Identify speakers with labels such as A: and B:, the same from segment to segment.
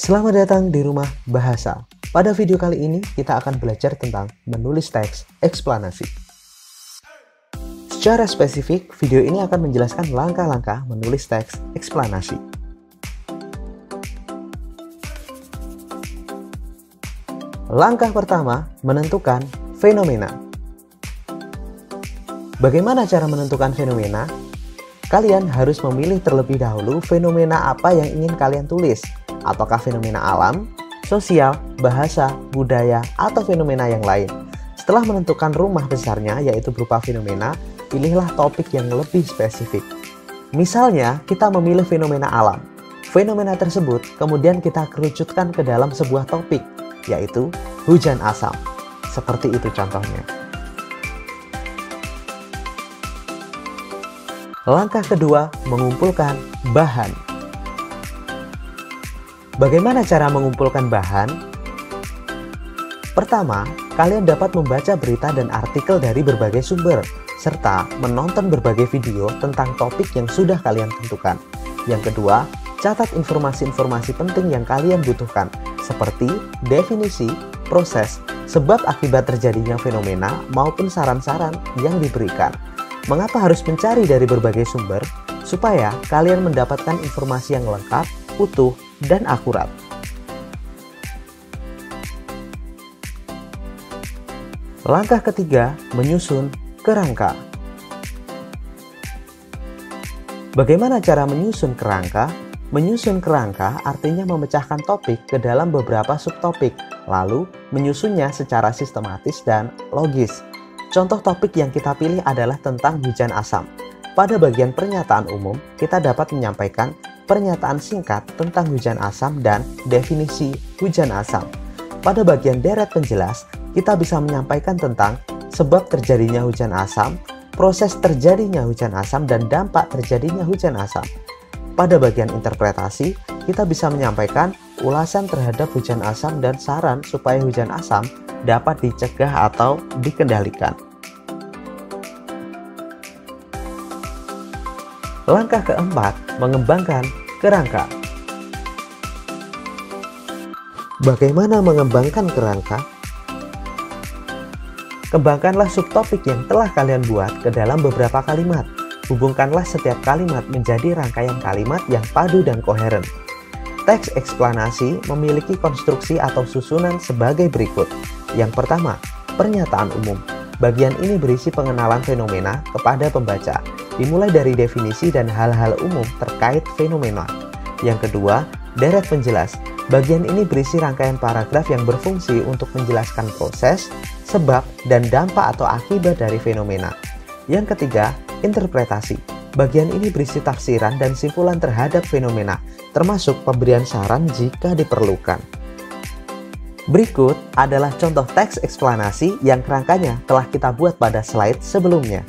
A: Selamat datang di Rumah Bahasa. Pada video kali ini kita akan belajar tentang menulis teks eksplanasi. Secara spesifik, video ini akan menjelaskan langkah-langkah menulis teks eksplanasi. Langkah pertama, menentukan fenomena. Bagaimana cara menentukan fenomena? Kalian harus memilih terlebih dahulu fenomena apa yang ingin kalian tulis. Apakah fenomena alam, sosial, bahasa, budaya, atau fenomena yang lain. Setelah menentukan rumah besarnya, yaitu berupa fenomena, pilihlah topik yang lebih spesifik. Misalnya, kita memilih fenomena alam. Fenomena tersebut kemudian kita kerucutkan ke dalam sebuah topik, yaitu hujan asam. Seperti itu contohnya. Langkah kedua, mengumpulkan bahan. Bagaimana cara mengumpulkan bahan? Pertama, kalian dapat membaca berita dan artikel dari berbagai sumber, serta menonton berbagai video tentang topik yang sudah kalian tentukan. Yang kedua, catat informasi-informasi penting yang kalian butuhkan, seperti definisi, proses, sebab akibat terjadinya fenomena, maupun saran-saran yang diberikan. Mengapa harus mencari dari berbagai sumber? Supaya kalian mendapatkan informasi yang lengkap, utuh, dan akurat. Langkah ketiga, menyusun kerangka. Bagaimana cara menyusun kerangka? Menyusun kerangka artinya memecahkan topik ke dalam beberapa subtopik, lalu menyusunnya secara sistematis dan logis. Contoh topik yang kita pilih adalah tentang hujan asam. Pada bagian pernyataan umum, kita dapat menyampaikan pernyataan singkat tentang hujan asam dan definisi hujan asam. Pada bagian deret penjelas, kita bisa menyampaikan tentang sebab terjadinya hujan asam, proses terjadinya hujan asam, dan dampak terjadinya hujan asam. Pada bagian interpretasi, kita bisa menyampaikan ulasan terhadap hujan asam dan saran supaya hujan asam dapat dicegah atau dikendalikan. Langkah keempat, mengembangkan kerangka. Bagaimana mengembangkan kerangka? Kembangkanlah subtopik yang telah kalian buat ke dalam beberapa kalimat. Hubungkanlah setiap kalimat menjadi rangkaian kalimat yang padu dan koheren. Teks eksplanasi memiliki konstruksi atau susunan sebagai berikut. Yang pertama, pernyataan umum. Bagian ini berisi pengenalan fenomena kepada pembaca, dimulai dari definisi dan hal-hal umum terkait fenomena. Yang kedua, deret penjelas. Bagian ini berisi rangkaian paragraf yang berfungsi untuk menjelaskan proses, sebab, dan dampak atau akibat dari fenomena. Yang ketiga, interpretasi. Bagian ini berisi tafsiran dan simpulan terhadap fenomena, termasuk pemberian saran jika diperlukan. Berikut adalah contoh teks eksplanasi yang kerangkanya telah kita buat pada slide sebelumnya.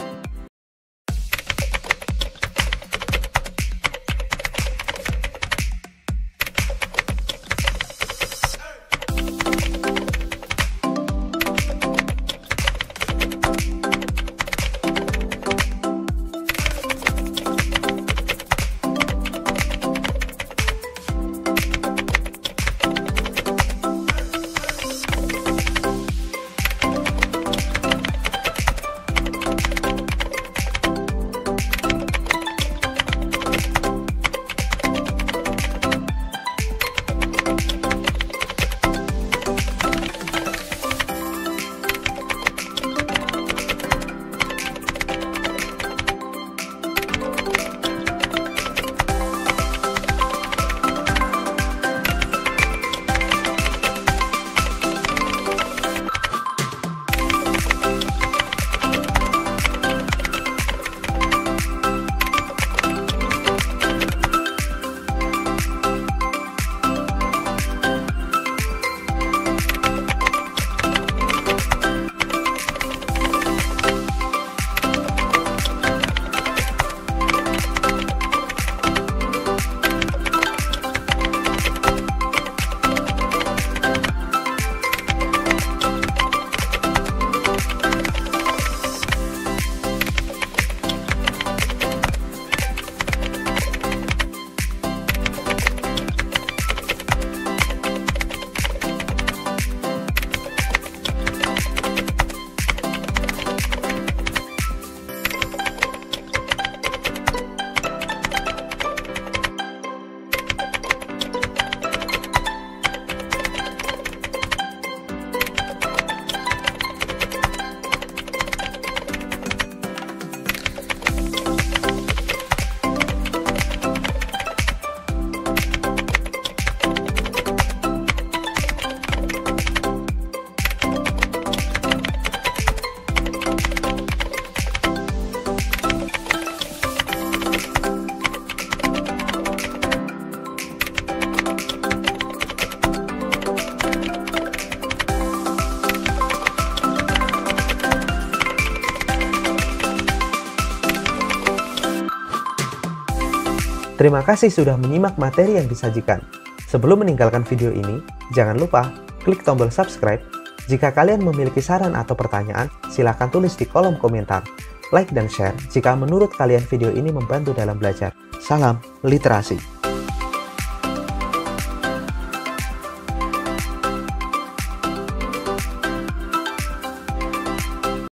A: Terima kasih sudah menyimak materi yang disajikan. Sebelum meninggalkan video ini, jangan lupa klik tombol subscribe. Jika kalian memiliki saran atau pertanyaan, silakan tulis di kolom komentar. Like dan share jika menurut kalian video ini membantu dalam belajar. Salam literasi.